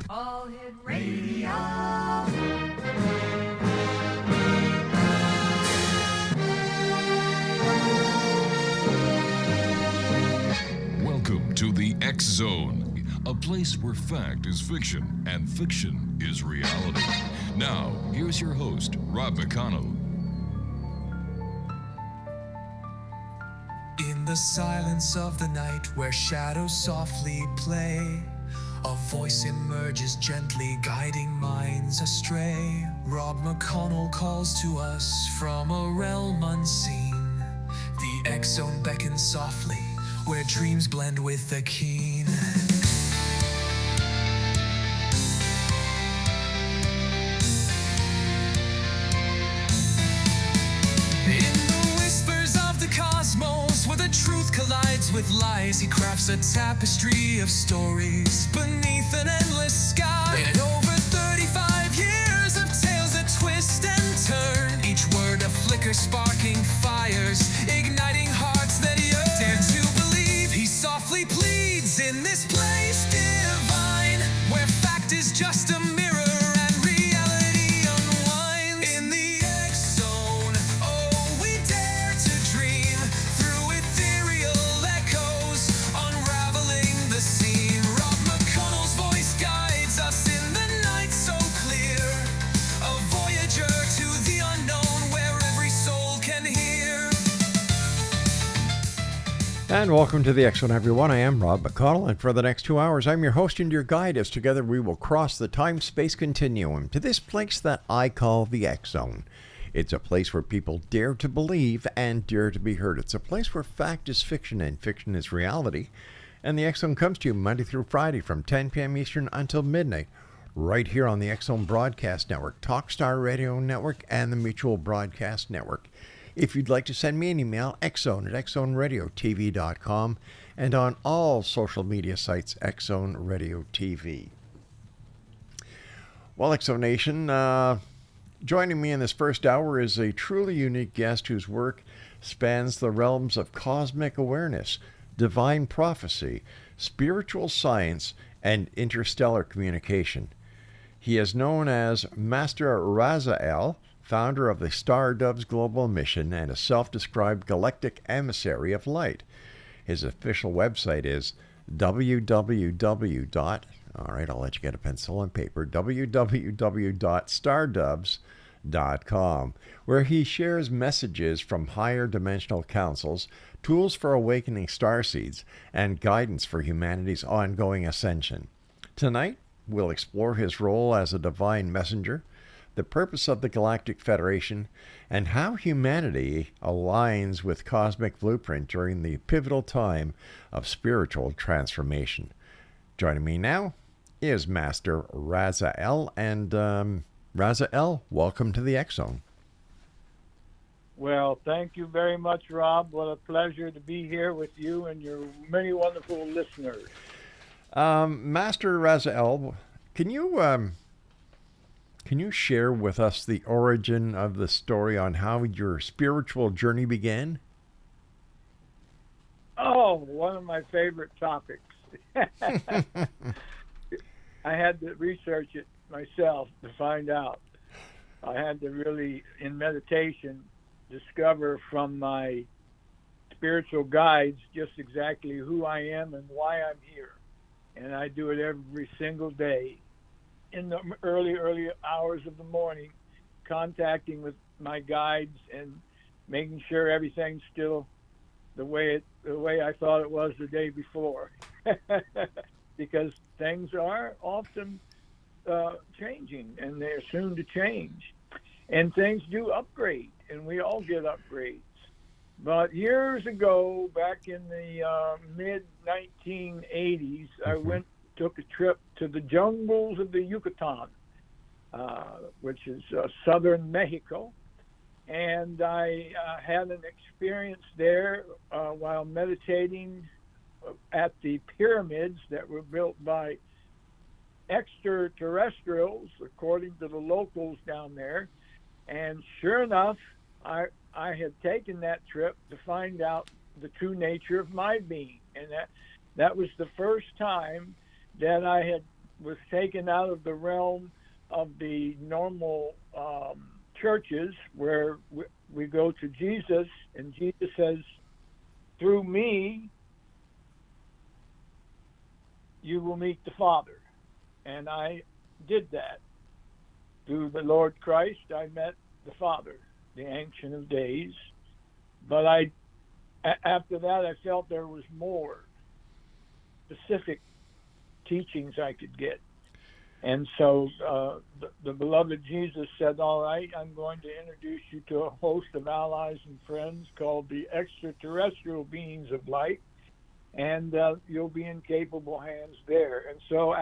All Hit Radio. Welcome to the X Zone, a place where fact is fiction and fiction is reality. Now, here's your host, Rob McConnell. In the silence of the night where shadows softly play, a voice emerges gently guiding minds astray. Rob McConnell calls to us from a realm unseen. The X-Zone beckons softly where dreams blend with the keen. Cosmos, where the truth collides with lies, he crafts a tapestry of stories beneath an endless sky. In over 35 years of tales that twist and turn, each word a flicker sparking fires, igniting hearts that yearn. Dare to believe he softly pleads in this place divine, where fact is just a mirror. And welcome to the X-Zone, everyone. I am Rob McConnell, and for the next 2 hours, I'm your host and your guide as together we will cross the time-space continuum to this place that I call the X-Zone. It's a place where people dare to believe and dare to be heard. It's a place where fact is fiction and fiction is reality. And the X-Zone comes to you Monday through Friday from 10 p.m. Eastern until midnight, right here on the X-Zone Broadcast Network, Talkstar Radio Network, and the Mutual Broadcast Network. If you'd like to send me an email, xzone at xzoneradiotv.com, and on all social media sites, X-Zone Radio TV. Well, X-Zone Nation, joining me in this first hour is a truly unique guest whose work spans the realms of cosmic awareness, divine prophecy, spiritual science, and interstellar communication. He is known as Master RAZAEL, founder of the Star Doves Global Mission and a self-described Galactic Emissary of Light. His official website is I'll let you get a pencil and paper, www.stardoves.com, where he shares messages from higher dimensional councils, tools for awakening starseeds, and guidance for humanity's ongoing ascension. Tonight, we'll explore his role as a divine messenger, the purpose of the Galactic Federation, and how humanity aligns with Cosmic Blueprint during the pivotal time of spiritual transformation. Joining me now is Master RAZAEL, and RAZAEL, welcome to the X-Zone. Well, thank you very much, Rob. What a pleasure to be here with you and your many wonderful listeners. Master RAZAEL, can you share with us the origin of the story on how your spiritual journey began? Oh, one of my favorite topics. I had to research it myself to find out. I had to really, in meditation, discover from my spiritual guides just exactly who I am and why I'm here. And I do it every single day. In the early hours of the morning, contacting with my guides and making sure everything's still the way I thought it was the day before, because things are often changing, and they're soon to change, and things do upgrade, and we all get upgrades. But years ago, back in the mid-1980s, I took a trip to the jungles of the Yucatan, which is southern Mexico. And I had an experience there while meditating at the pyramids that were built by extraterrestrials, according to the locals down there. And sure enough, I had taken that trip to find out the true nature of my being. And that was the first time that I had was taken out of the realm of the normal churches where we go to Jesus, and Jesus says, through me, you will meet the Father. And I did that. Through the Lord Christ, I met the Father, the Ancient of Days. But after that, I felt there was more specific teachings I could get. And so the beloved Jesus said, all right, I'm going to introduce you to a host of allies and friends called the extraterrestrial beings of light, and you'll be in capable hands there. And so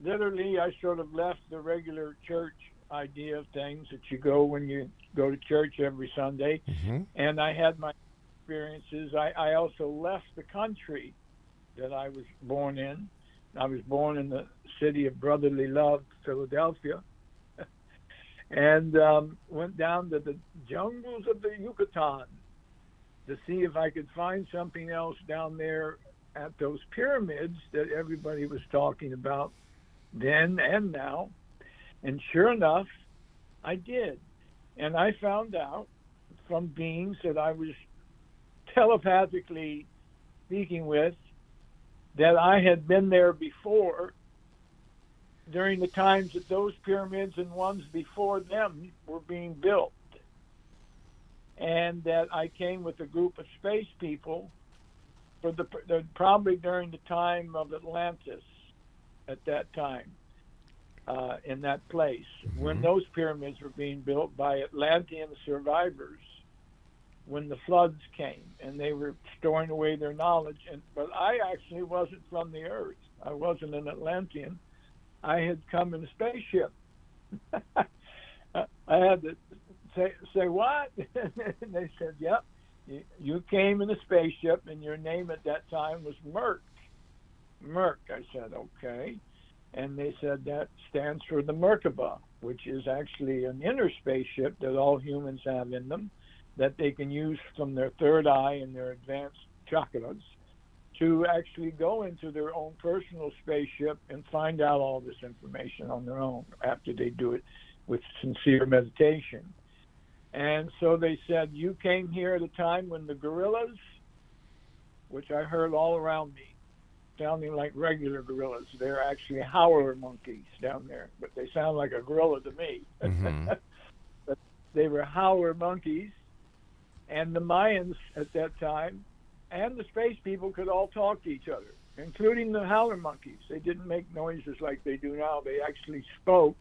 literally, I sort of left the regular church idea of things that you go when you go to church every Sunday, and I had my experiences. I also left the country that I was born in. I was born in the city of brotherly love, Philadelphia, and went down to the jungles of the Yucatan to see if I could find something else down there at those pyramids that everybody was talking about then and now. And sure enough, I did. And I found out from beings that I was telepathically speaking with that I had been there before during the times that those pyramids and ones before them were being built. And that I came with a group of space people for probably during the time of Atlantis at that time, in that place, when those pyramids were being built by Atlantean survivors, when the floods came and they were storing away their knowledge. But I actually wasn't from the earth. I wasn't an Atlantean. I had come in a spaceship. I had to say what? And they said, yep, you came in a spaceship, and your name at that time was Merc. Merc. I said, okay. And they said that stands for the Merkaba, which is actually an inner spaceship that all humans have in them, that they can use from their third eye and their advanced chakras to actually go into their own personal spaceship and find out all this information on their own after they do it with sincere meditation. And so they said, you came here at a time when the gorillas, which I heard all around me, sounding like regular gorillas. They're actually howler monkeys down there, but they sound like a gorilla to me. But they were howler monkeys. And the Mayans at that time and the space people could all talk to each other, including the howler monkeys. They didn't make noises like they do now. They actually spoke.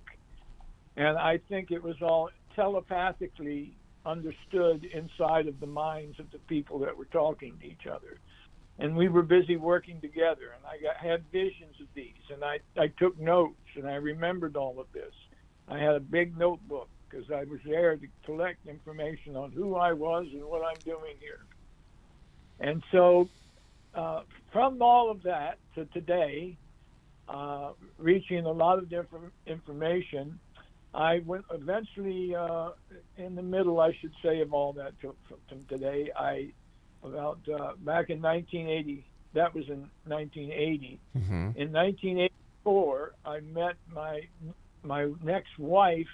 And I think it was all telepathically understood inside of the minds of the people that were talking to each other. And we were busy working together, and I had visions of these, and I took notes, and I remembered all of this. I had a big notebook because I was there to collect information on who I was and what I'm doing here. And so from all of that to today, reaching a lot of different information, I went eventually in the middle, I should say, of all that from today. Back in 1980, that was in 1980. In 1984, I met my next wife,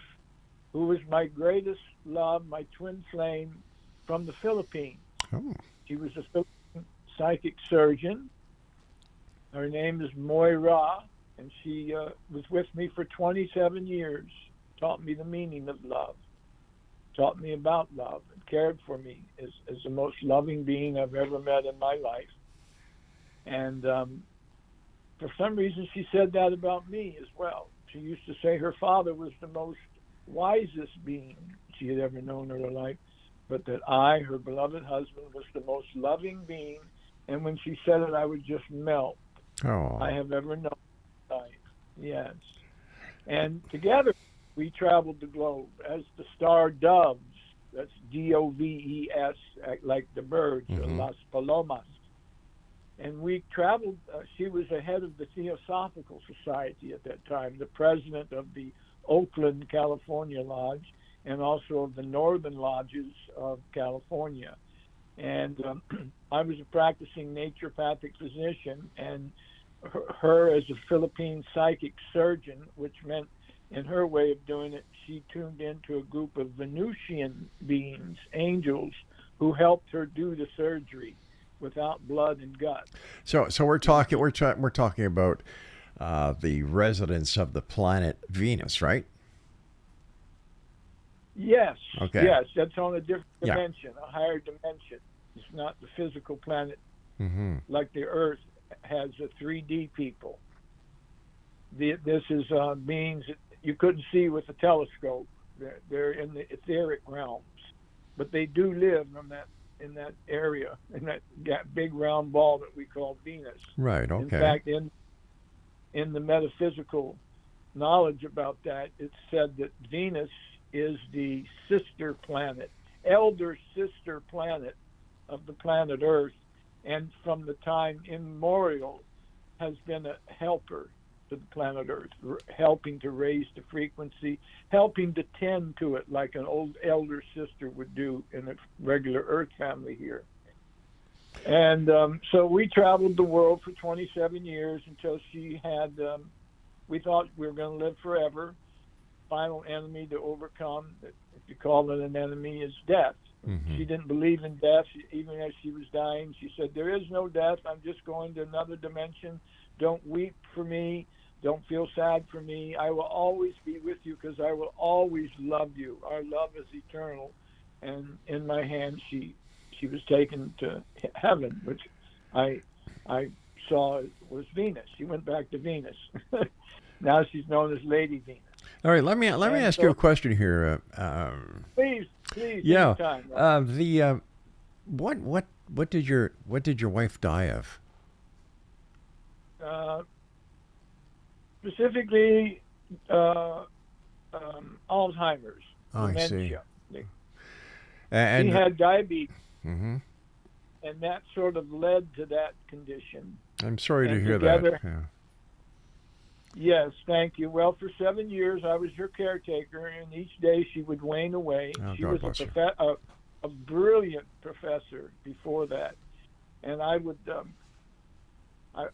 who was my greatest love, my twin flame, from the Philippines. She was a Philippine psychic surgeon. Her name is Moira, and she was with me for 27 years, taught me the meaning of love, taught me about love, and cared for me as the most loving being I've ever met in my life. And for some reason, she said that about me as well. She used to say her father was the most wisest being she had ever known in her life, but that I, her beloved husband, was the most loving being. And when she said it, I would just melt. I have ever known in life. Yes. And together, we traveled the globe as the star doves. That's Doves, like the birds, Las Palomas. And we traveled, she was the head of the Theosophical Society at that time, the president of the Oakland, California Lodge, and also of the Northern Lodges of California. And I was a practicing naturopathic physician, and her as a Philippine psychic surgeon, which meant in her way of doing it, she tuned into a group of Venusian beings, angels, who helped her do the surgery without blood and guts. So we're talking about the residents of the planet Venus, right? Yes. Okay. Yes, that's on a different Yeah. dimension, a higher dimension. It's not the physical planet Mm-hmm. like the Earth has a 3D people. This is beings that you couldn't see with a telescope. They're in the etheric realms, but they do live in that area, in that big round ball that we call Venus. Right. Okay. In fact, in the metaphysical knowledge about that, it's said that Venus is the sister planet, elder sister planet of the planet Earth, and from the time immemorial has been a helper to the planet Earth, helping to raise the frequency, helping to tend to it like an old elder sister would do in a regular Earth family here. And so we traveled the world for 27 years until she had, we thought we were going to live forever. Final enemy to overcome, if you call it an enemy, is death. Mm-hmm. She didn't believe in death. Even as she was dying, she said, there is no death. I'm just going to another dimension. Don't weep for me. Don't feel sad for me. I will always be with you because I will always love you. Our love is eternal. And in my hand, she was taken to heaven, which I saw was Venus. She went back to Venus. Now she's known as Lady Venus. All right. Let me ask you a question here. Please. Yeah. Anytime, What did your wife die of? Specifically, Alzheimer's, Oh, I see. dementia. And He had diabetes, Mhm. and that sort of led to that condition. I'm sorry to And hear together- that. Yeah. Yes, thank you. Well, for 7 years, I was her caretaker, and each day she would wane away. Oh, She God was bless you. a brilliant professor before that, and I would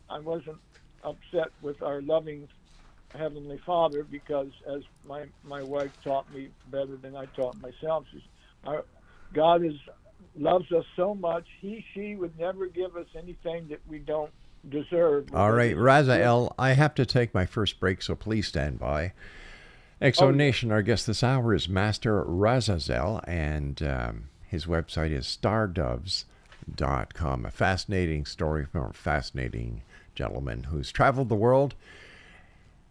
I wasn't upset with our loving Heavenly Father because, as my wife taught me better than I taught myself, God loves us so much. She would never give us anything that we don't deserve. All right, RAZAEL, I have to take my first break, so please stand by. Exo Nation, our guest this hour is Master RAZAEL, and his website is stardoves.com. A fascinating story from a fascinating gentleman who's traveled the world.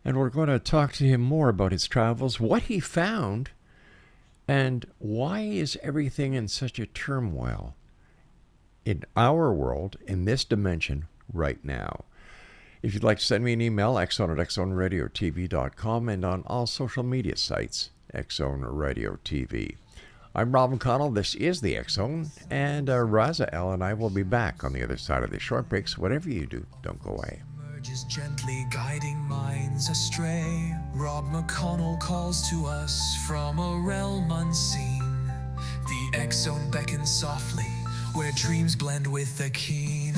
And we're going to talk to him more about his travels, what he found, and why is everything in such a turmoil in our world, in this dimension, right now. If you'd like to send me an email, exxon@exxonradiotv.com, and on all social media sites, Exxon Radio TV. I'm Rob McConnell. This is the Exxon, and RAZAEL and I will be back on the other side of the short breaks. Whatever you do, don't go away. Emerges gently guiding minds astray. Rob McConnell calls to us from a realm unseen. The Exxon beckons softly, where dreams blend with the keen.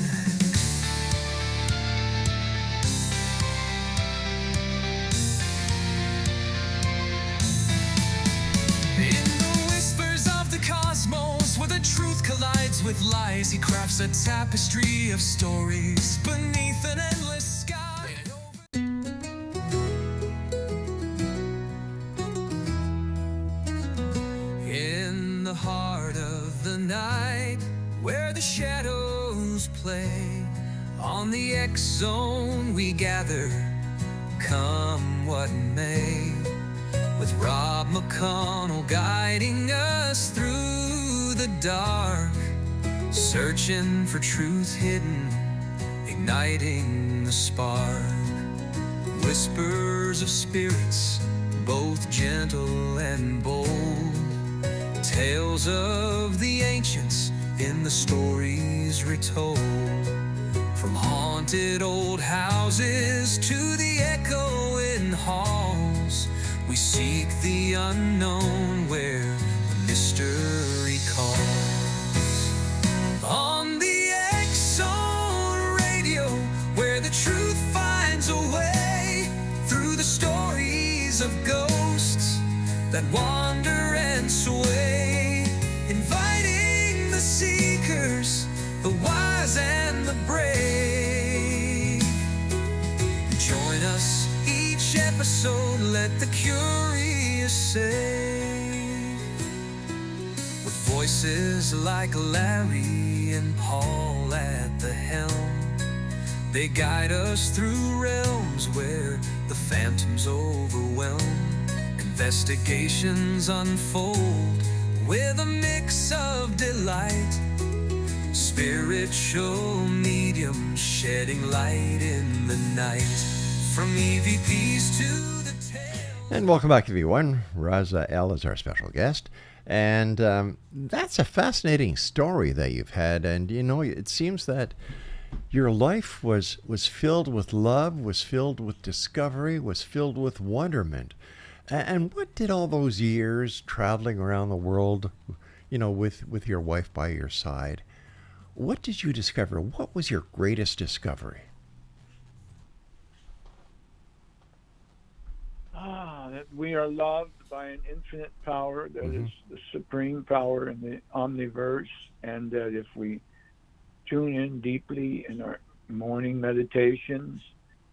In the whispers of the cosmos, where the truth collides with lies, he crafts a tapestry of stories beneath an endless sky. In the heart of the night, where the shadows play, on the Exxon we gather, come what may. With Rob McConnell guiding us through the dark, searching for truth hidden, igniting the spark. Whispers of spirits, both gentle and bold, tales of the ancients in the stories retold. From haunted old houses to the echoing halls, we seek the unknown where the mystery calls. On the Exxon Radio, where the truth finds stories of ghosts that wander and sway, inviting the seekers, the wise and the brave. Join us each episode, let the curious say. With voices like Larry and Paul at the helm, they guide us through realms where the phantoms overwhelm. Investigations unfold with a mix of delight. Spiritual mediums shedding light in the night. From EVPs to the tale. And welcome back, everyone. RAZAEL is our special guest. And that's a fascinating story that you've had. And, you know, it seems that your life was filled with love, was filled with discovery, was filled with wonderment. And what did all those years traveling around the world, you know, with your wife by your side, what did you discover? What was your greatest discovery? That we are loved by an infinite power that is the supreme power in the omniverse, and that if we tune in deeply in our morning meditations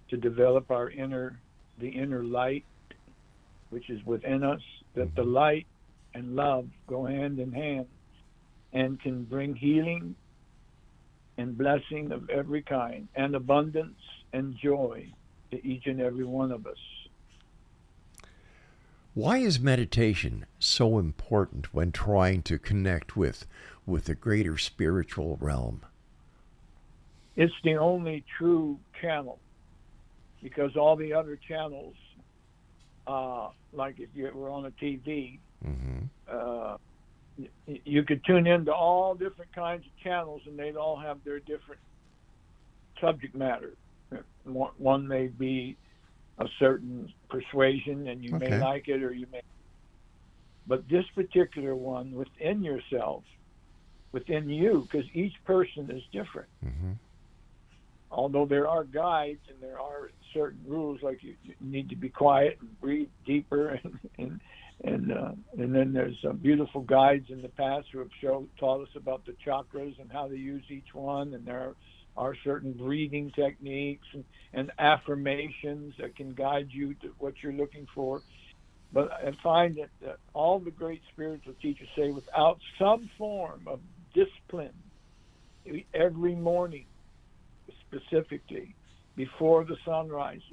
to develop the inner light, which is within us, that the light and love go hand in hand and can bring healing and blessing of every kind and abundance and joy to each and every one of us. Why is meditation so important when trying to connect with the greater spiritual realm? It's the only true channel, because all the other channels, like if you were on a TV, you could tune into all different kinds of channels and they'd all have their different subject matter. One may be a certain persuasion and you may like it or you may. But this particular one within yourself, within you, because each person is different. Although there are guides and there are certain rules, like you need to be quiet and breathe deeper, and then there's some beautiful guides in the past who have taught us about the chakras and how to use each one, and there are certain breathing techniques and affirmations that can guide you to what you're looking for. But I find that all the great spiritual teachers say without some form of discipline every morning, specifically before the sun rises,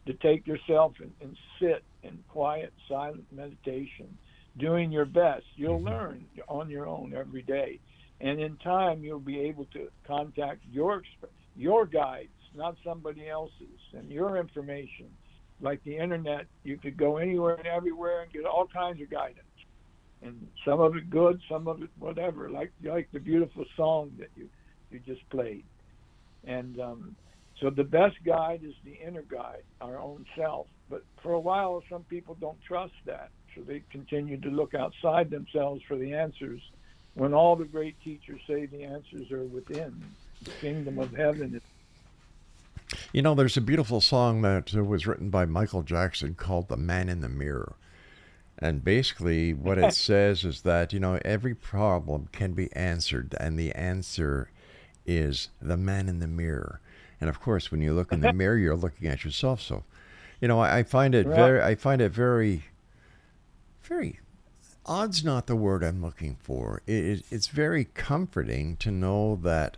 to take yourself and sit in quiet, silent meditation, doing your best, you'll learn on your own every day. And in time, you'll be able to contact your guides, not somebody else's, and your information. Like the internet, you could go anywhere and everywhere and get all kinds of guidance. And some of it good, some of it whatever, like the beautiful song that you just played. And so the best guide is the inner guide, our own self. But for a while, some people don't trust that. So they continue to look outside themselves for the answers, when all the great teachers say the answers are within the kingdom of heaven. You know, there's a beautiful song that was written by Michael Jackson called "The Man in the Mirror." And basically what it says is that, you know, every problem can be answered, and the answer is the man in the mirror. And of course, when you look in the mirror, you're looking at yourself. So, you know, I find it very, very, odd's not the word I'm looking for. It's very comforting to know that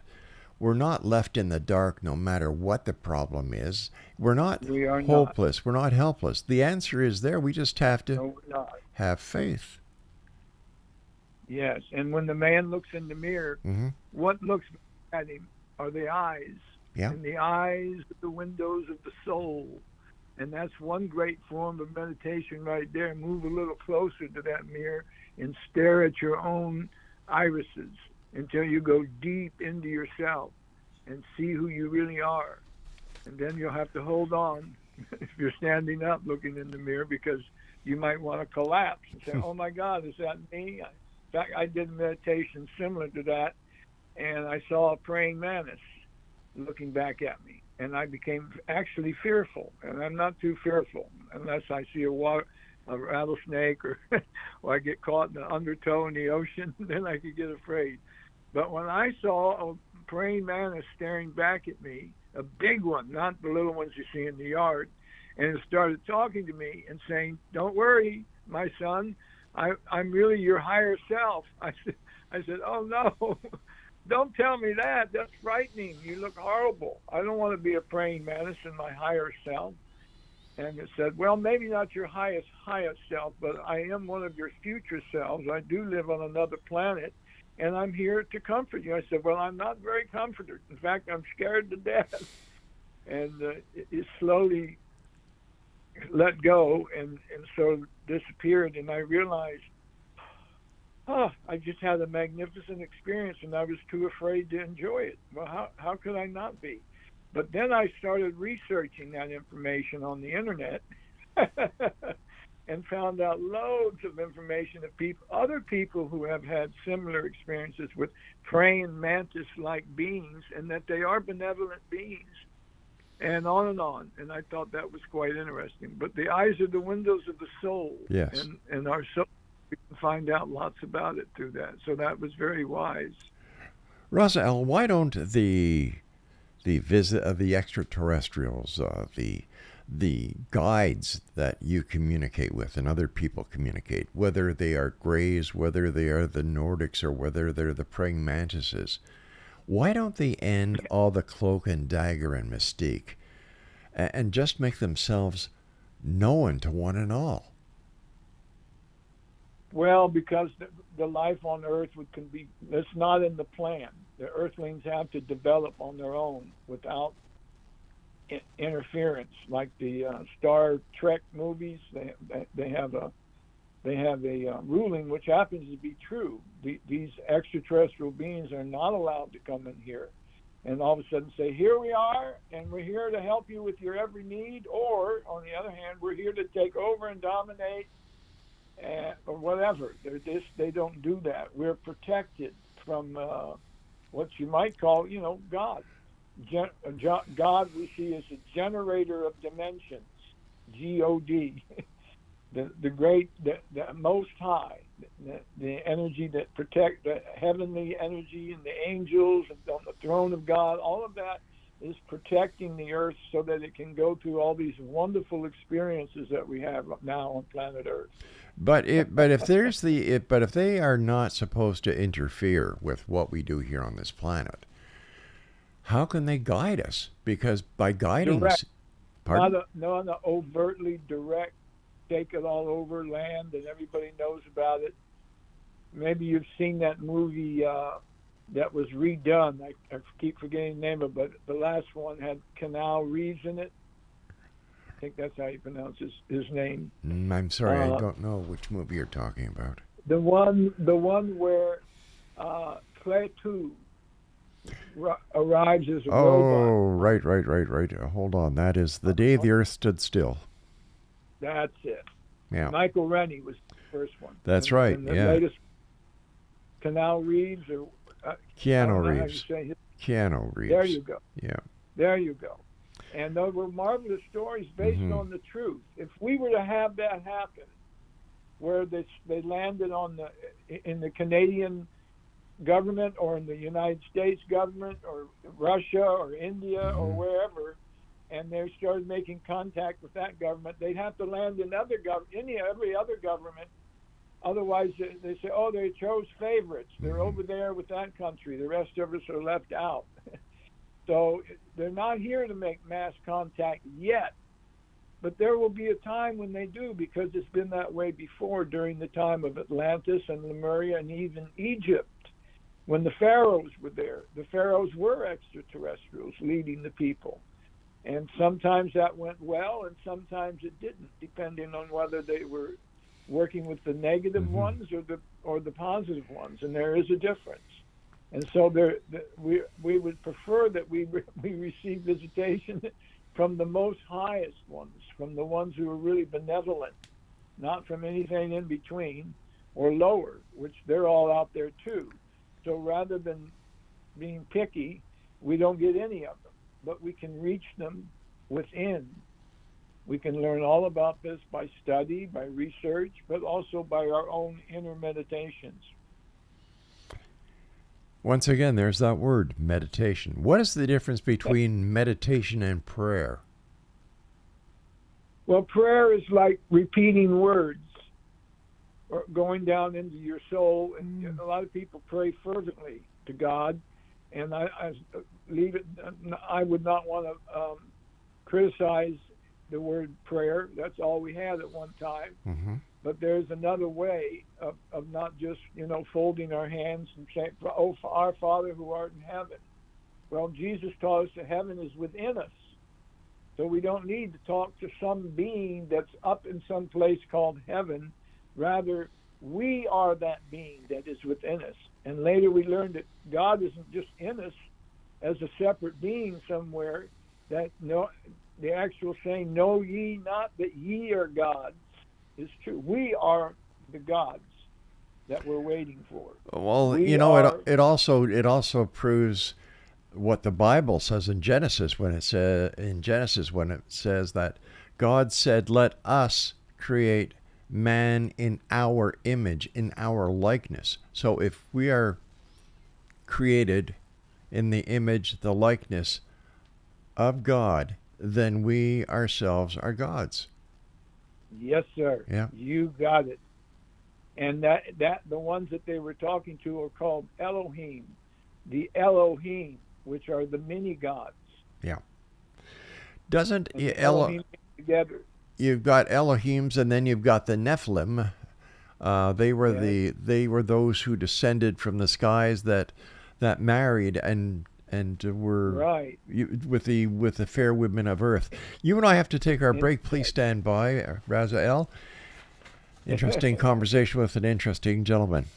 we're not left in the dark no matter what the problem is. We are hopeless. We're not helpless. The answer is there. We just have to have faith. Yes. And when the man looks in the mirror, what looks at him are the eyes. Yeah. And the eyes are the windows of the soul. And that's one great form of meditation right there. Move a little closer to that mirror and stare at your own irises until you go deep into yourself and see who you really are. And then you'll have to hold on if you're standing up looking in the mirror, because you might want to collapse and say, oh my God, is that me? In fact, I did a meditation similar to that, and I saw a praying mantis looking back at me. and I became actually fearful. And I'm not too fearful unless I see a rattlesnake or or I get caught in an undertow in the ocean. Then I could get afraid. But when I saw a praying mantis staring back at me, a big one, not the little ones you see in the yard, and it started talking to me and saying, "Don't worry, my son, I'm really your higher self." I said, "Oh no, don't tell me that. That's frightening. You look horrible. I don't want to be a praying mantis in my higher self." And it said, "Well, maybe not your highest self, but I am one of your future selves. I do live on another planet, and I'm here to comfort you." I said, "Well, I'm not very comforted. In fact, I'm scared to death." And it slowly let go and so disappeared. And I realized, I just had a magnificent experience, and I was too afraid to enjoy it. Well, how could I not be? But then I started researching that information on the internet and found out loads of information of other people who have had similar experiences with praying mantis-like beings, and that they are benevolent beings, and on and on. And I thought that was quite interesting. But the eyes are the windows of the soul. Yes. And our soul, we can find out lots about it through that. So that was very wise. RAZAEL, why don't the visit of the extraterrestrials, the guides that you communicate with and other people communicate, whether they are Greys, whether they are the Nordics, or whether they're the praying mantises, why don't they end all the cloak and dagger and mystique and just make themselves known to one and all? Well, because the life on Earth it's not in the plan. The Earthlings have to develop on their own without interference, like the Star Trek movies. They have a ruling which happens to be true. These extraterrestrial beings are not allowed to come in here and all of a sudden say, "Here we are, and we're here to help you with your every need," or on the other hand, "We're here to take over and dominate," or whatever. They don't do that. We're protected from what you might call, God. God we see as a generator of dimensions, God, the great, the most high, the energy that protect, the heavenly energy, and the angels and on the throne of God. All of that is protecting the Earth so that it can go through all these wonderful experiences that we have now on planet Earth. But if they are not supposed to interfere with what we do here on this planet, how can they guide us? Because by guiding us, not an overtly direct, take it all over land and everybody knows about it. Maybe you've seen that movie that was redone. I keep forgetting the name of it, but the last one had Keanu Reeves in it. I think that's how you pronounce his name. I'm sorry, I don't know which movie you're talking about. The one where Cletu arrives as a robot. Oh, right. Hold on. That is The Day the Earth Stood Still. That's it. Yeah. Michael Rennie was the first one. That's right, and the yeah. latest, Keanu Reeves, or Keanu Reeves. Keanu Reeves. There you go. Yeah. There you go. And those were marvelous stories based on the truth. If we were to have that happen, where they landed in the Canadian government or in the United States government or Russia or India or wherever, and they started making contact with that government, they'd have to land in every other government. Otherwise, they say, "Oh, they chose favorites. They're over there with that country. The rest of us are left out." So they're not here to make mass contact yet. But there will be a time when they do, because it's been that way before during the time of Atlantis and Lemuria and even Egypt. When the pharaohs were there, the pharaohs were extraterrestrials leading the people. And sometimes that went well and sometimes it didn't, depending on whether they were working with the negative ones or the positive ones. And there is a difference. And so we would prefer that we receive visitation from the most highest ones, from the ones who are really benevolent, not from anything in between or lower, which they're all out there too. So rather than being picky, we don't get any of them. but we can reach them within. We can learn all about this by study, by research, but also by our own inner meditations. Once again, there's that word, meditation. What is the difference between meditation and prayer? Well, prayer is like repeating words or going down into your soul. And a lot of people pray fervently to God, and I would not want to criticize the word prayer. That's all we had at one time. Mm-hmm. But there's another way of not just, folding our hands and saying, "Oh, our Father who art in heaven." Well, Jesus taught us that heaven is within us. So we don't need to talk to some being that's up in some place called heaven. Rather, we are that being that is within us. And later we learned that God isn't just in us as a separate being somewhere. That the actual saying, "Know ye not that ye are gods," is true. We are the gods that we're waiting for. Well, it also proves what the Bible says in Genesis when it says that God said, "Let us create man in our image, in our likeness." So if we are created in the image, the likeness of God, then we ourselves are gods. Yes, sir. Yeah. You got it. And that the ones that they were talking to are called Elohim, the Elohim, which are the many gods. Yeah. Doesn't Elohim together? You've got Elohims, and then you've got the Nephilim. They were those who descended from the skies that married and were right with the fair women of earth. You and I have to take our break. Please stand by, RAZAEL. Interesting conversation with an interesting gentleman.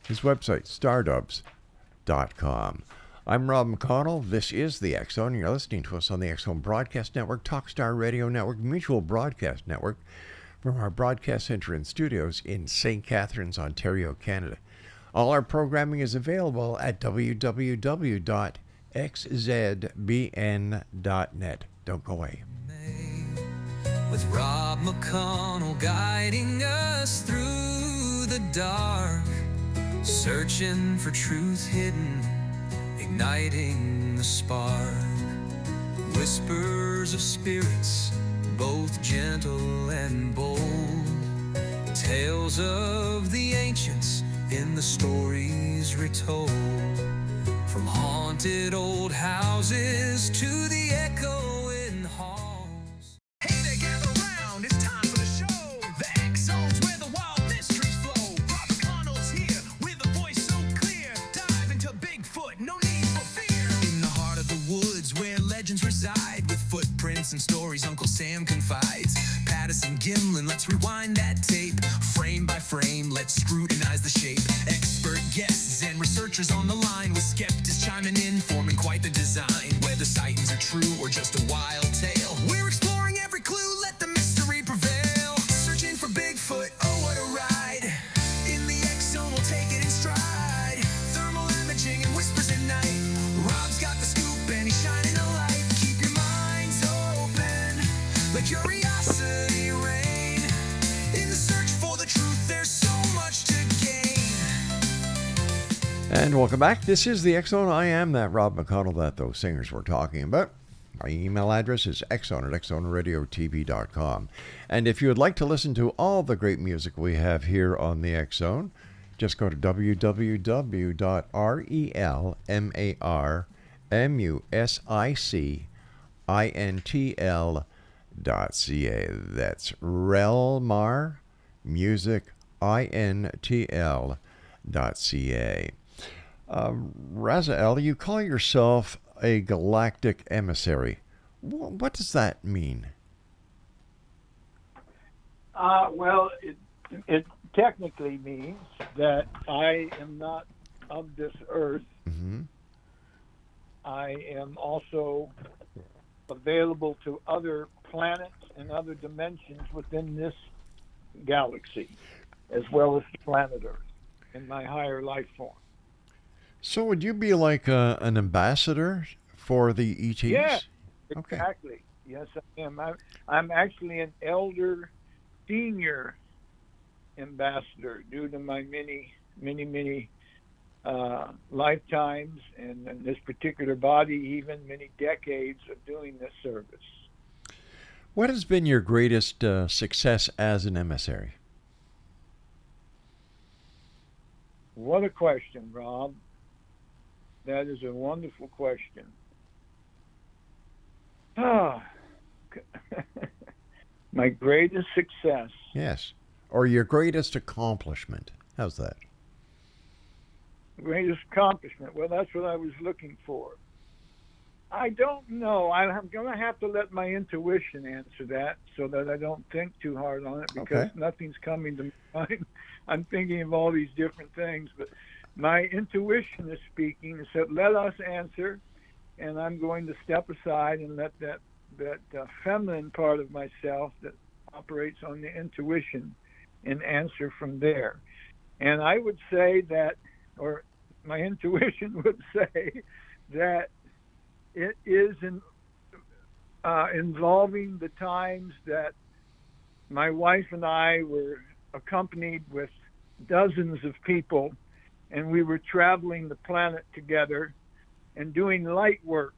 His website, stardubs.com. I'm Rob McConnell. This is the X Zone. You're listening to us on the X Zone Broadcast Network, Talkstar Radio Network, Mutual Broadcast Network, from our broadcast center and studios in St. Catharines, Ontario, Canada. All our programming is available at www.xzbn.net. Don't go away. With Rob McConnell guiding us through the dark, searching for truth hidden, igniting the spark. Whispers of spirits, both gentle and bold. Tales of the ancients in the stories retold. From haunted old houses to the echoing halls. Hey there, gather round, it's time for the show. The X-Zone's where the wild mysteries flow. Rob McConnell's here with a voice so clear. Dive into Bigfoot, no need for fear. In the heart of the woods where legends reside, with footprints and stories Uncle Sam confides. Patterson Gimlin, let's rewind that tape. Frame by frame, let's scrutinize the shape. Expert guests and researchers on the line, with skeptics chiming in, forming quite the design. Whether sightings are true or just a wild tale, we're exploring every clue, let the mystery prevail. Searching for Bigfoot, oh what a ride. In the X-Zone we'll take it in stride. Thermal imaging and whispers at night. Rob's got the scoop and he's shining a light. Keep your minds open, let curiosity reign. In the search for the truth, there's so much to gain. And welcome back. This is the X-Zone. I am that Rob McConnell that those singers were talking about. My email address is xzone@xzoneradiotv.com. And if you would like to listen to all the great music we have here on the X-Zone, just go to www.relmusicintl.ca. That's REL-MAR musicintl.ca. RAZAEL, you call yourself a galactic emissary. What does that mean? Well, it technically means that I am not of this earth. Mm-hmm. I am also available to other planets and other dimensions within this galaxy, as well as the planet Earth in my higher life form. So would you be like an ambassador for the ETs? Yeah, Okay. exactly. Yes, I am. I'm actually an elder senior ambassador due to my many lifetimes, and in this particular body, even many decades of doing this service. What has been your greatest success as an emissary? What a question, Rob. That is a wonderful question. Ah, my greatest success. Yes. Or your greatest accomplishment? How's that? Greatest accomplishment. Well, that's what I was looking for. I don't know. I'm going to have to let my intuition answer that so that I don't think too hard on it, because Okay. nothing's coming to mind. I'm thinking of all these different things, but my intuition is speaking and said, let us answer, and I'm going to step aside and let that feminine part of myself that operates on the intuition and answer from there. And I would say that, or my intuition would say that it is involving the times that my wife and I were accompanied with dozens of people, and we were traveling the planet together and doing light work,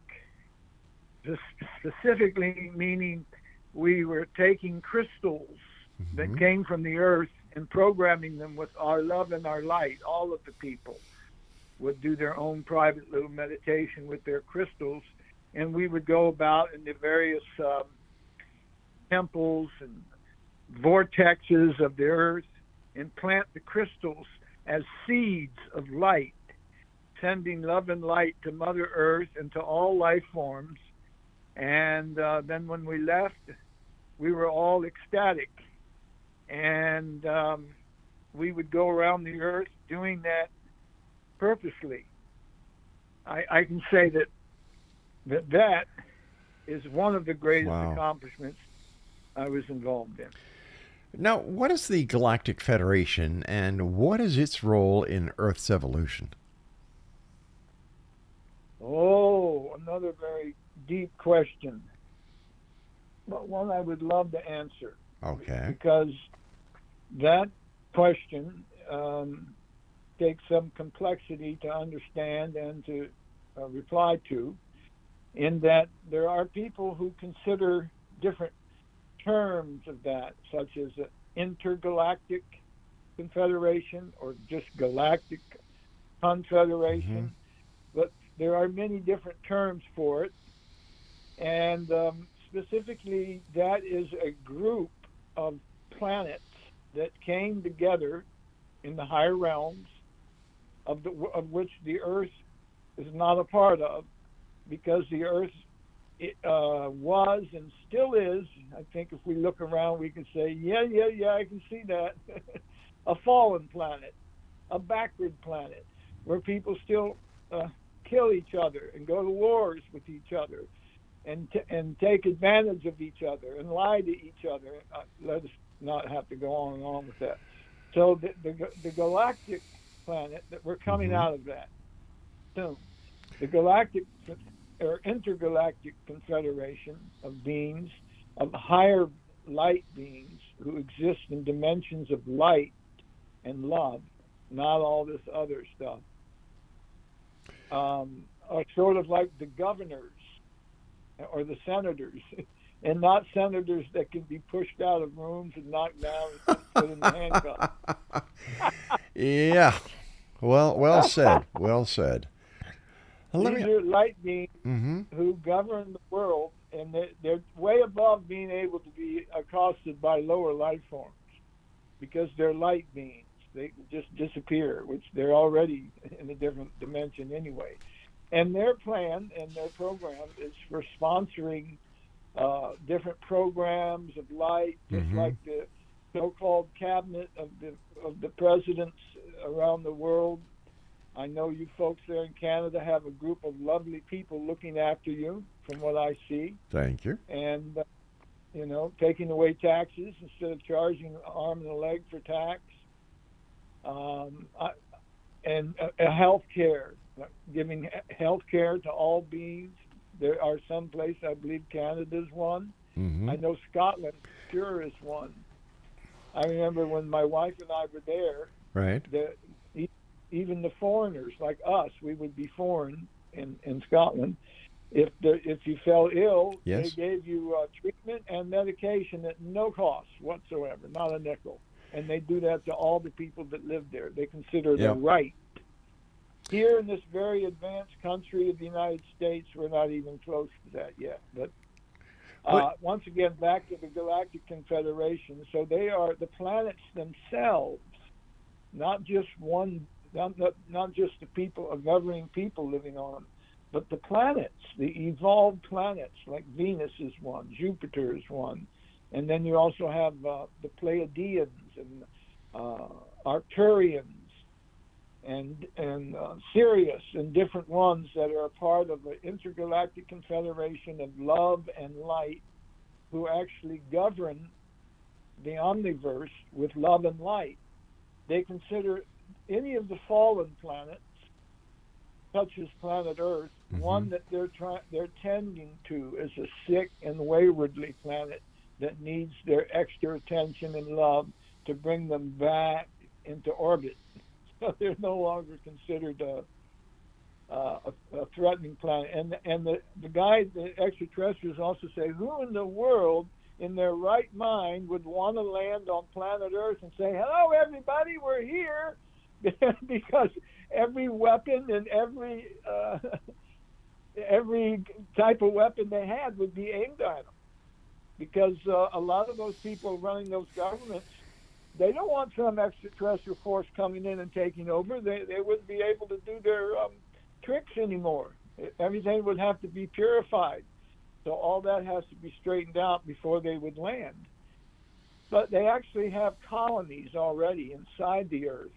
specifically meaning we were taking crystals that came from the earth and programming them with our love and our light. All of the people would do their own private little meditation with their crystals, and we would go about in the various temples and vortexes of the earth and plant the crystals as seeds of light, sending love and light to Mother Earth and to all life forms. And then when we left, we were all ecstatic. And we would go around the earth doing that purposely. I can say that is one of the greatest Wow. accomplishments I was involved in. Now, what is the Galactic Federation, and what is its role in Earth's evolution? Oh, another very deep question, but one I would love to answer. Okay. Because that question takes some complexity to understand and to reply to, in that there are people who consider different terms of that, such as intergalactic confederation or just galactic confederation. But there are many different terms for it, and specifically, that is a group of planets that came together in the higher realms of which the Earth is not a part of, because the Earth was and still is. I think if we look around, we can say, yeah, I can see that. A fallen planet, a backward planet, where people still kill each other and go to wars with each other, and take advantage of each other and lie to each other. Let us not have to go on and on with that. So the galactic planet that we're coming out of that soon, the galactic or intergalactic confederation of beings, of higher light beings who exist in dimensions of light and love, not all this other stuff, are sort of like the governors or the senators, and not senators that can be pushed out of rooms and knocked down and put in the handcuffs. Yeah. Well said. Well said. These are light beings Mm-hmm. who govern the world, and they're way above being able to be accosted by lower life forms, because they're light beings. They just disappear, which they're already in a different dimension anyway. And their plan and their program is for sponsoring different programs of light, just like the so-called cabinet of the presidents around the world. I know you folks there in Canada have a group of lovely people looking after you, from what I see. Thank you. And taking away taxes instead of charging an arm and a leg for tax. And health care, giving health care to all beings There are some places, I believe Canada's one. Mm-hmm. I know Scotland sure is one. I remember when my wife and I were there, Right. even the foreigners like us, we would be foreign in Scotland. If you fell ill, Yes. they gave you treatment and medication at no cost whatsoever, not a nickel. And they do that to all the people that live there. They consider it a Yep. right. Here in this very advanced country of the United States, we're not even close to that yet. But once again, back to the Galactic Confederation. So they are the planets themselves, not just not just the people, governing people living on them, but the planets, the evolved planets, like Venus is one, Jupiter is one, and then you also have the Pleiadians and Arcturians and Sirius and different ones that are a part of the intergalactic confederation of love and light, who actually govern the omniverse with love and light. They consider any of the fallen planets, such as planet Earth, one that they're tending to as a sick and waywardly planet that needs their extra attention and love to bring them back into orbit. So they're no longer considered a threatening planet. And the extraterrestrials also say, who in the world in their right mind would want to land on planet Earth and say, hello, everybody, we're here? Because every weapon and every type of weapon they had would be aimed at them. Because a lot of those people running those governments, they don't want some extraterrestrial force coming in and taking over. They wouldn't be able to do their tricks anymore. Everything would have to be purified. So all that has to be straightened out before they would land. But they actually have colonies already inside the Earth,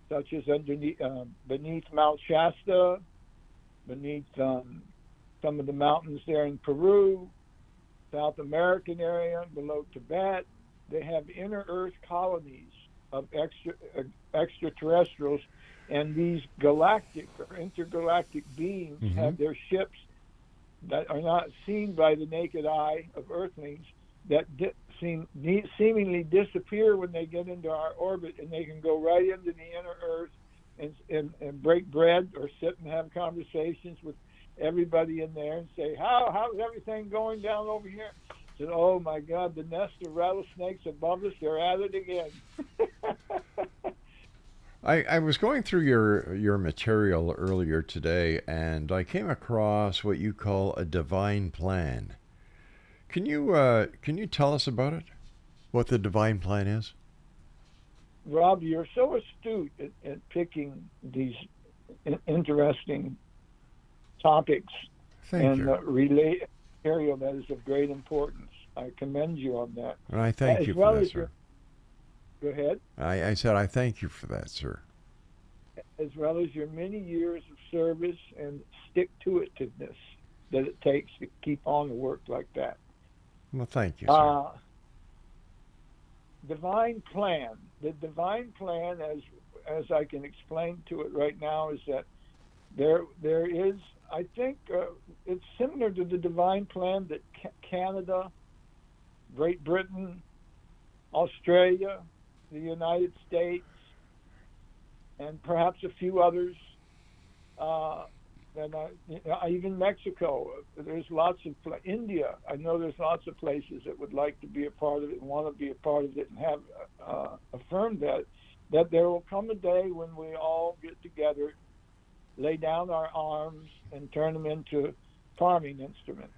such as beneath Mount Shasta, beneath some of the mountains there in Peru, South American area, below Tibet. They have inner Earth colonies of extraterrestrials, and these galactic or intergalactic beings have their ships that are not seen by the naked eye of Earthlings, that seemingly disappear when they get into our orbit, and they can go right into the inner Earth and break bread or sit and have conversations with everybody in there and say, how's everything going down over here? Said, oh my God, the nest of rattlesnakes above us, they're at it again. I was going through your material earlier today, and I came across what you call a divine plan. Can you tell us about it? What the divine plan is? Rob, you're so astute at picking these interesting topics and relay material that is of great importance. I commend you on that. And I thank you for that, sir. Go ahead. I said I thank you for that, sir. As well as your many years of service and stick-to-itiveness that it takes to keep on the work like that. Well, thank you, sir. Divine plan. The divine plan, as I can explain to it right now, is that there is, I think, it's similar to the divine plan that Canada, Great Britain, Australia, the United States, and perhaps a few others, and even Mexico. There's lots of India. I know there's lots of places that would like to be a part of it and want to be a part of it and have affirmed that there will come a day when we all get together, lay down our arms, and turn them into farming instruments.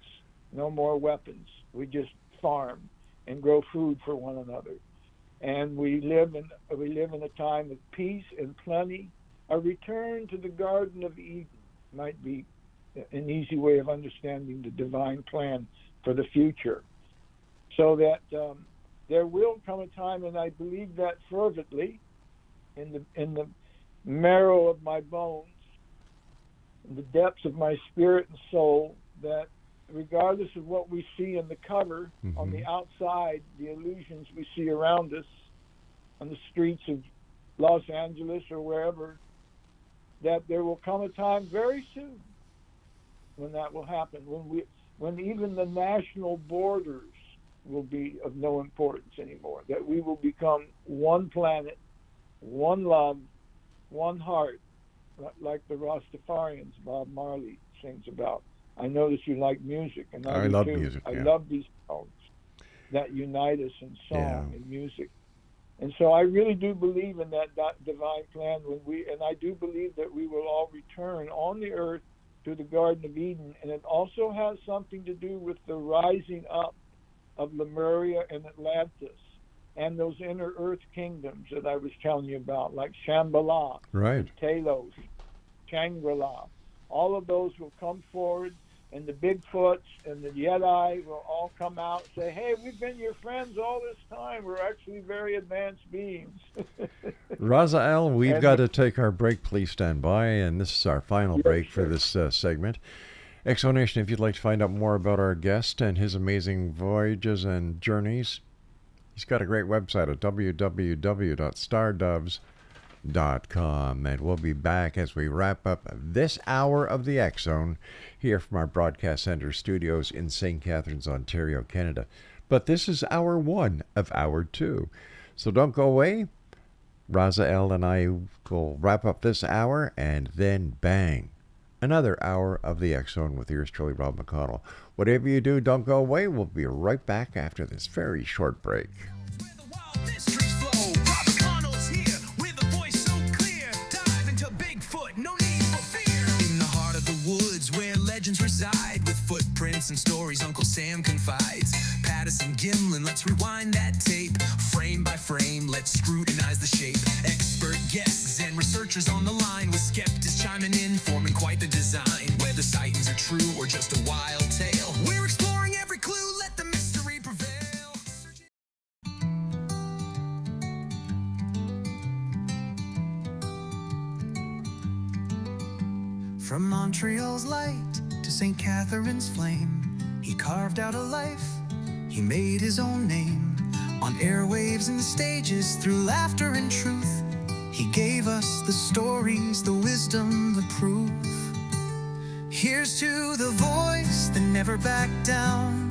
No more weapons. We just farm and grow food for one another. And we live in a time of peace and plenty. A return to the Garden of Eden might be an easy way of understanding the divine plan for the future. So that there will come a time, and I believe that fervently, in the marrow of my bones, in the depths of my spirit and soul, that regardless of what we see in the cover, on the outside, the illusions we see around us on the streets of Los Angeles or wherever, that there will come a time very soon when that will happen, when even the national borders will be of no importance anymore, that we will become one planet, one love, one heart, like the Rastafarians Bob Marley sings about. I notice you like music, and I do love too. music. I Yeah. love these songs that unite us in Yeah. song and music. And so I really do believe in that divine plan and I do believe that we will all return on the earth to the Garden of Eden. And it also has something to do with the rising up of Lemuria and Atlantis and those inner earth kingdoms that I was telling you about, like Shambhala, Right. Talos, Shangri-La. All of those will come forward, and the Bigfoots and the Yeti will all come out and say, hey, we've been your friends all this time. We're actually very advanced beings. RAZAEL, we've And- got to take our break. Please stand by. And this is our final Yes, break for sir. this segment. Exonation, if you'd like to find out more about our guest and his amazing voyages and journeys, he's got a great website at www.stardoves.com. And we'll be back as we wrap up this hour of the X Zone here from our Broadcast Center studios in St. Catharines, Ontario, Canada. But this is hour one of hour two. So don't go away. RAZAEL and I will wrap up this hour, and then bang, another hour of the X Zone with yours truly, Rob McConnell. Whatever you do, don't go away. We'll be right back after this very short break. Where the wild mysteries flow. Rob McConnell's here with a voice so clear. Dive into Bigfoot, no need for fear. In the heart of the woods where legends reside, with footprints and stories Uncle Sam confides. Patterson Gimlin, let's rewind that tape. Frame by frame, let's scrutinize the shape. Expert guests and researchers on the line, with skeptics chiming in, forming quite the design. Whether sightings are true or just a wild tale, we're exploring every clue, let the mystery prevail. From Montreal's light to St. Catherine's flame, he carved out a life, he made his own name. On airwaves and stages, through laughter and truth, he gave us the stories, the wisdom, the proof. Here's to the voice that never backed down,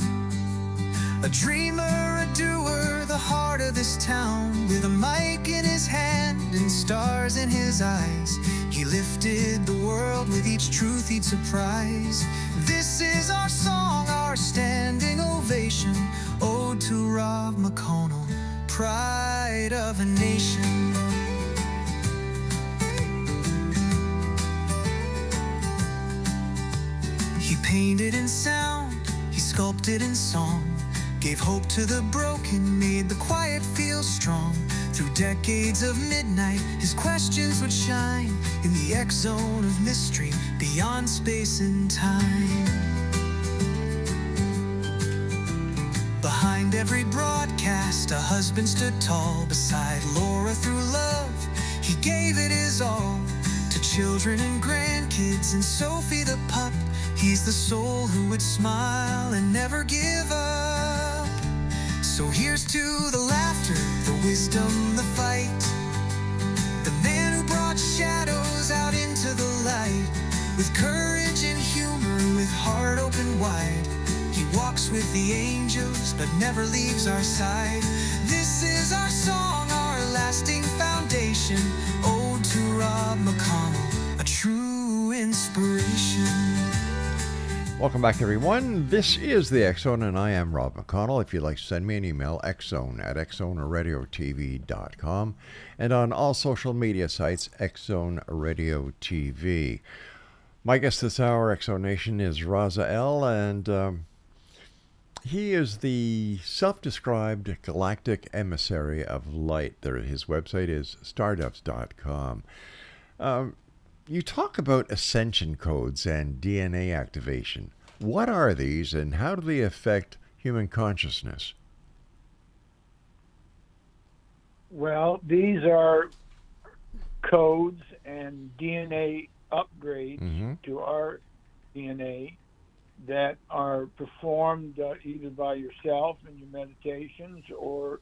a dreamer, a doer, the heart of this town. With a mic in his hand and stars in his eyes, he lifted the world with each truth he'd surprise. This is our song, our standing ovation, ode to Rob McConnell, pride of a nation. He painted in sound, he sculpted in song, gave hope to the broken, made the quiet feel strong. Through decades of midnight, his questions would shine in the X zone of mystery, beyond space and time. Behind every broadcast, a husband stood tall. Beside Laura through love, he gave it his all. To children and grandkids and Sophie the pup, he's the soul who would smile and never give up. So here's to the laughter, the wisdom, the fight, the man who brought shadows out into the light. With courage and humor, with heart open wide, he walks with the angels but never leaves our side. This is our song, our lasting foundation, ode to Rob McConnell, a true inspiration. Welcome back, everyone. This is the X Zone, and I am Rob McConnell. If you'd like to send me an email, xzone@xzoneradiotv.com, and on all social media sites, Xzone Radio TV. My guest this hour, Exonation, is RAZAEL, and he is the self-described galactic emissary of light. His website is stardoves.com. You talk about ascension codes and DNA activation. What are these, and how do they affect human consciousness? Well, these are codes and DNA upgrades to our DNA that are performed either by yourself in your meditations or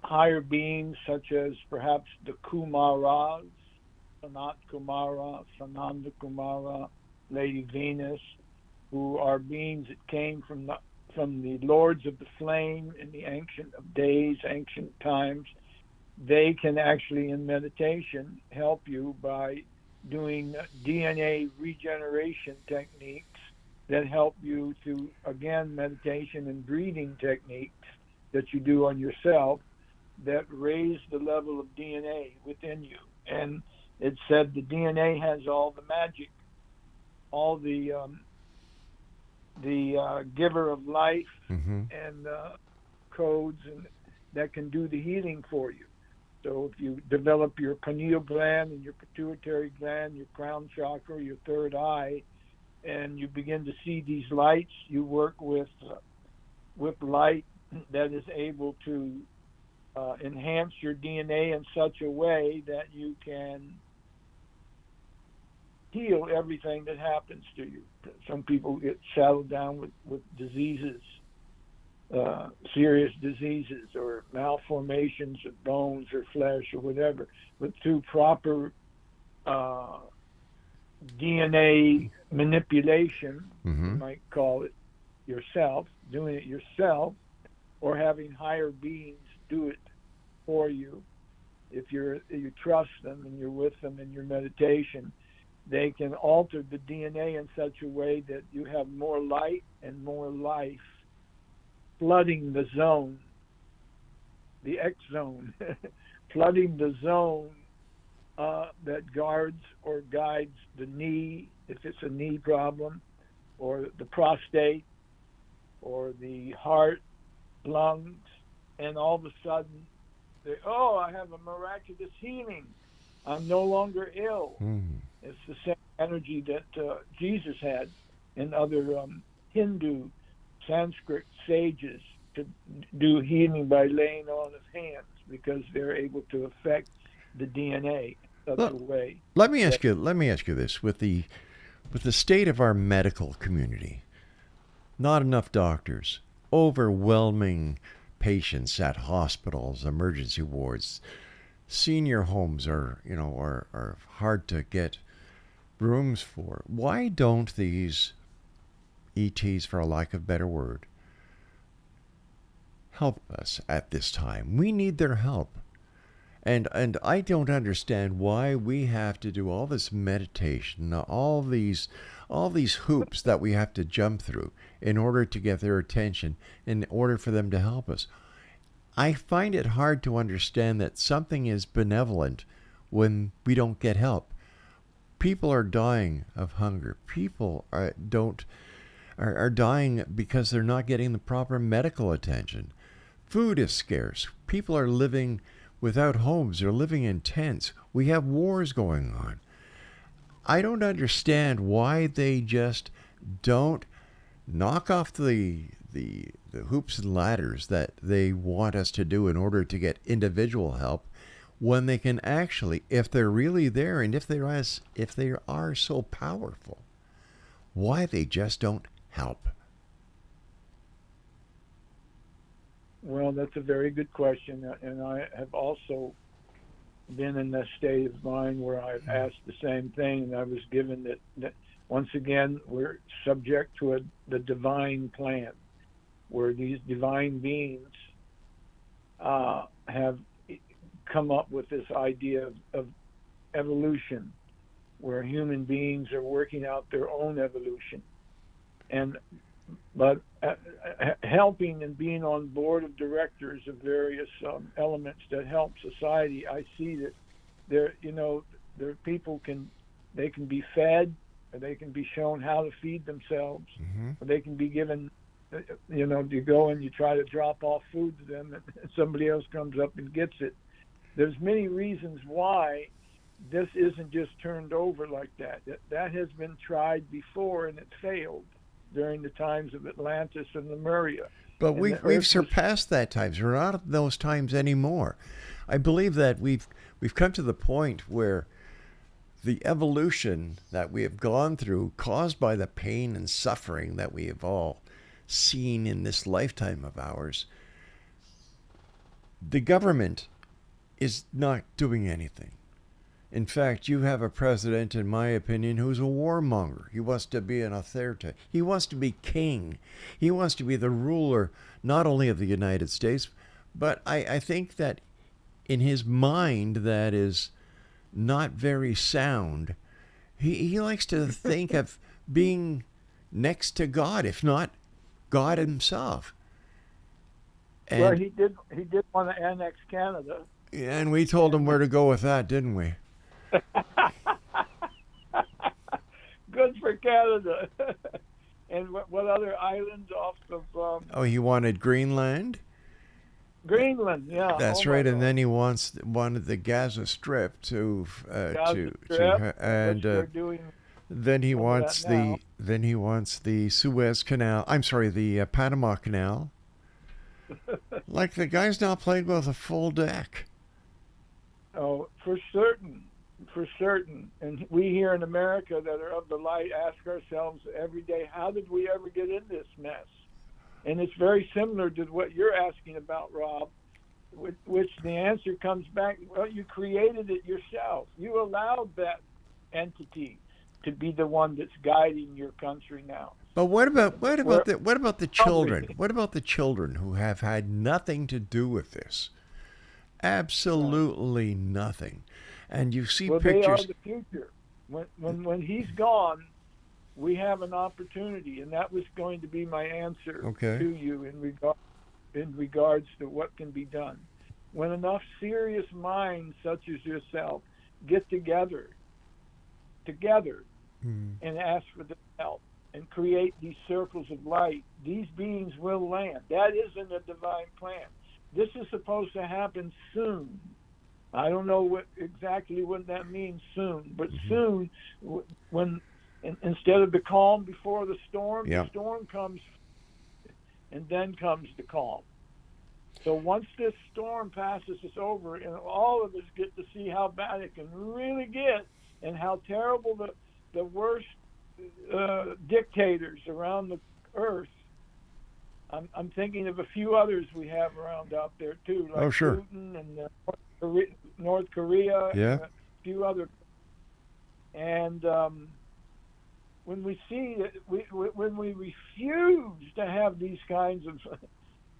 higher beings such as perhaps the Kumaras, Sanat Kumara, Sananda Kumara, Lady Venus, who are beings that came from the lords of the flame in the ancient of days, ancient times. They can actually, in meditation, help you by doing DNA regeneration techniques that help you to, again, meditation and breathing techniques that you do on yourself that raise the level of DNA within you. And it said the DNA has all the magic, all the giver of life and codes and that can do the healing for you. So if you develop your pineal gland and your pituitary gland, your crown chakra, your third eye, and you begin to see these lights, you work with light that is able to enhance your DNA in such a way that you can heal everything that happens to you. Some people get saddled down with diseases, serious diseases or malformations of bones or flesh or whatever, but through proper DNA manipulation, you might call it yourself, doing it yourself, or having higher beings do it for you. If you trust them and you're with them in your meditation, they can alter the DNA in such a way that you have more light and more life flooding the zone, the X zone, flooding the zone that guards or guides the knee, if it's a knee problem, or the prostate, or the heart, lungs, and all of a sudden, I have a miraculous healing. I'm no longer ill. It's the same energy that Jesus had and other Hindu, Sanskrit sages to do healing by laying on of hands because they're able to affect the DNA in such a way. Let me ask you this: with the state of our medical community, not enough doctors, overwhelming patients at hospitals, emergency wards, senior homes are hard to get rooms for. Why don't these ETs, for a lack of a better word, help us at this time? We need their help. And I don't understand why we have to do all this meditation, all these hoops that we have to jump through in order to get their attention, in order for them to help us. I find it hard to understand that something is benevolent when we don't get help. People are dying of hunger. People are dying because they're not getting the proper medical attention. Food is scarce. People are living without homes. They're living in tents. We have wars going on. I don't understand why they just don't knock off the hoops and ladders that they want us to do in order to get individual help, when they can actually, if they're really there and if they are so powerful, why they just don't help. Well, that's a very good question, and I have also been in that state of mind where I've asked the same thing, and I was given that once again we're subject to the divine plan, where these divine beings have come up with this idea of evolution, where human beings are working out their own evolution, but helping and being on board of directors of various elements that help society. I see that there people can be fed, or they can be shown how to feed themselves, or they can be given, you go and you try to drop off food to them, and somebody else comes up and gets it. There's many reasons why this isn't just turned over like that. That has been tried before, and it failed during the times of Atlantis and Lemuria. But we've surpassed that times. We're not at those times anymore. I believe that we've come to the point where the evolution that we have gone through, caused by the pain and suffering that we have all seen in this lifetime of ours, the government is not doing anything. In fact, you have a president, in my opinion, who's a warmonger. He wants to be an authority. He wants to be king. He wants to be the ruler, not only of the United States, but I think that in his mind that is not very sound. He likes to think of being next to God, if not God himself. And, well, he did want to annex Canada. and we told him where to go with that, didn't we? Good for Canada. And what other islands off of Oh, he wanted Greenland? Greenland? Yeah, That's oh my right, and God. then he wanted the Gaza Strip to Gaza Strip, and which they're doing then he some of wants that the Suez Canal. I'm sorry, the Panama Canal. Like the guy's now played with a full deck. Oh, for certain. And we here in America that are of the light ask ourselves every day, how did we ever get in this mess? And it's very similar to what you're asking about, Rob, which the answer comes back, well, you created it yourself. You allowed that entity to be the one that's guiding your country now. But what about the children? What about the children who have had nothing to do with this? Absolutely nothing. And you see pictures. They are the future. When he's gone, we have an opportunity, and that was going to be my answer to you in regards to what can be done. When enough serious minds such as yourself get together and ask for the help and create these circles of light, these beings will land. That isn't a divine plan. This is supposed to happen soon. I don't know exactly what that means, soon, but soon, when instead of the calm before the storm, the storm comes, and then comes the calm. So once this storm passes us over, and all of us get to see how bad it can really get, and how terrible the worst dictators around the earth. I'm thinking of a few others we have around out there too, like Putin and North Korea, and a few other. And when we see that, when we refuse to have these kinds of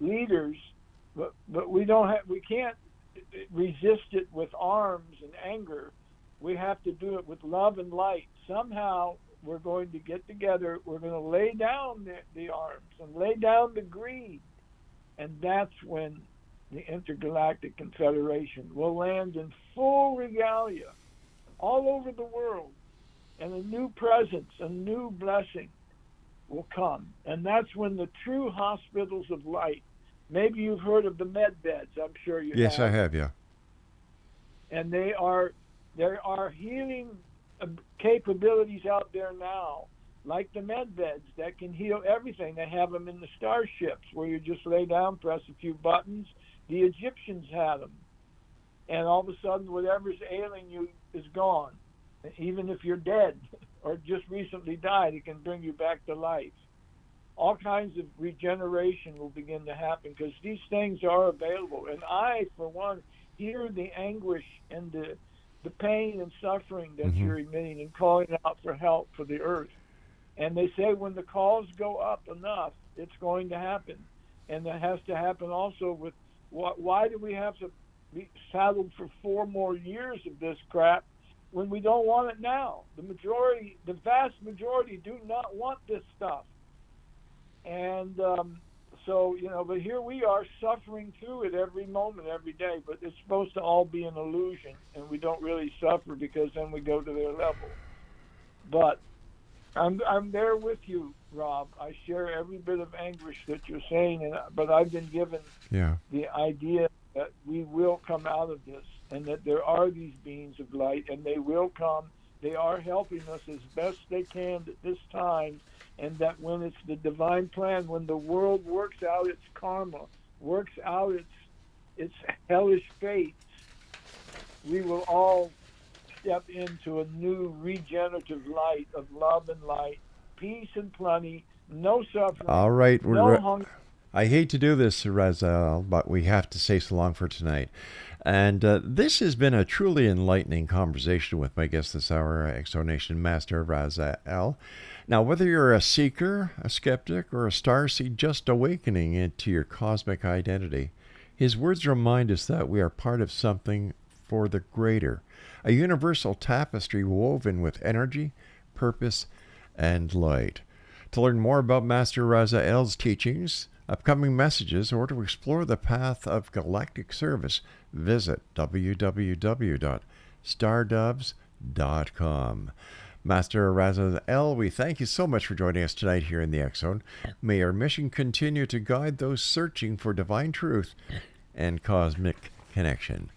leaders, but we can't resist it with arms and anger. We have to do it with love and light. Somehow we're going to get together. We're going to lay down the arms and lay down the greed. And that's when the Intergalactic Confederation will land in full regalia all over the world. And a new presence, a new blessing will come. And that's when the true hospitals of light, maybe you've heard of the med beds, I'm sure you have. Yes, I have, yeah. And there are healing capabilities out there now, like the med beds that can heal everything. They have them in the starships where you just lay down, press a few buttons. The Egyptians had them. And all of a sudden, whatever's ailing you is gone. Even if you're dead or just recently died, it can bring you back to life. All kinds of regeneration will begin to happen because these things are available. And I, for one, hear the anguish and the pain and suffering that you're emitting and calling out for help for the earth. And they say when the calls go up enough, it's going to happen. And that has to happen also with why do we have to be saddled for 4 more years of this crap when we don't want it now? The vast majority do not want this stuff. And so, but here we are suffering through it every moment, every day, but it's supposed to all be an illusion, and we don't really suffer because then we go to their level. But I'm there with you, Rob. I share every bit of anguish that you're saying, but I've been given the idea that we will come out of this, and that there are these beings of light, and they will come. They are helping us as best they can at this time, and that when it's the divine plan, when the world works out its karma, works out its hellish fates, we will all step into a new regenerative light of love and light, peace and plenty, no suffering, all right, no hunger, I hate to do this, RAZAEL, but we have to say so long for tonight. And this has been a truly enlightening conversation with my guest this hour, Exonation Master RAZAEL. Now, whether you're a seeker, a skeptic, or a starseed just awakening into your cosmic identity, his words remind us that we are part of something for the greater, a universal tapestry woven with energy, purpose, and light. To learn more about Master RAZAEL's teachings, upcoming messages, or to explore the path of galactic service, visit www.stardoves.com. Master RAZAEL, we thank you so much for joining us tonight here in the X Zone. May our mission continue to guide those searching for divine truth and cosmic connection.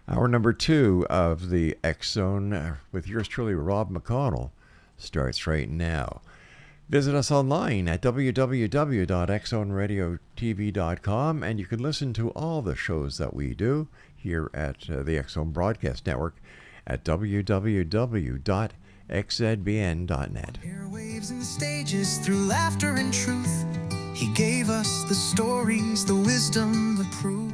Hour number 2 of the X Zone with yours truly, Rob McConnell, starts right now. Visit us online at www.xzoneradiotv.com, and you can listen to all the shows that we do here at the X Zone Broadcast Network at www.xzbn.net. Airwaves and stages through laughter and truth. He gave us the stories, the wisdom, the proof.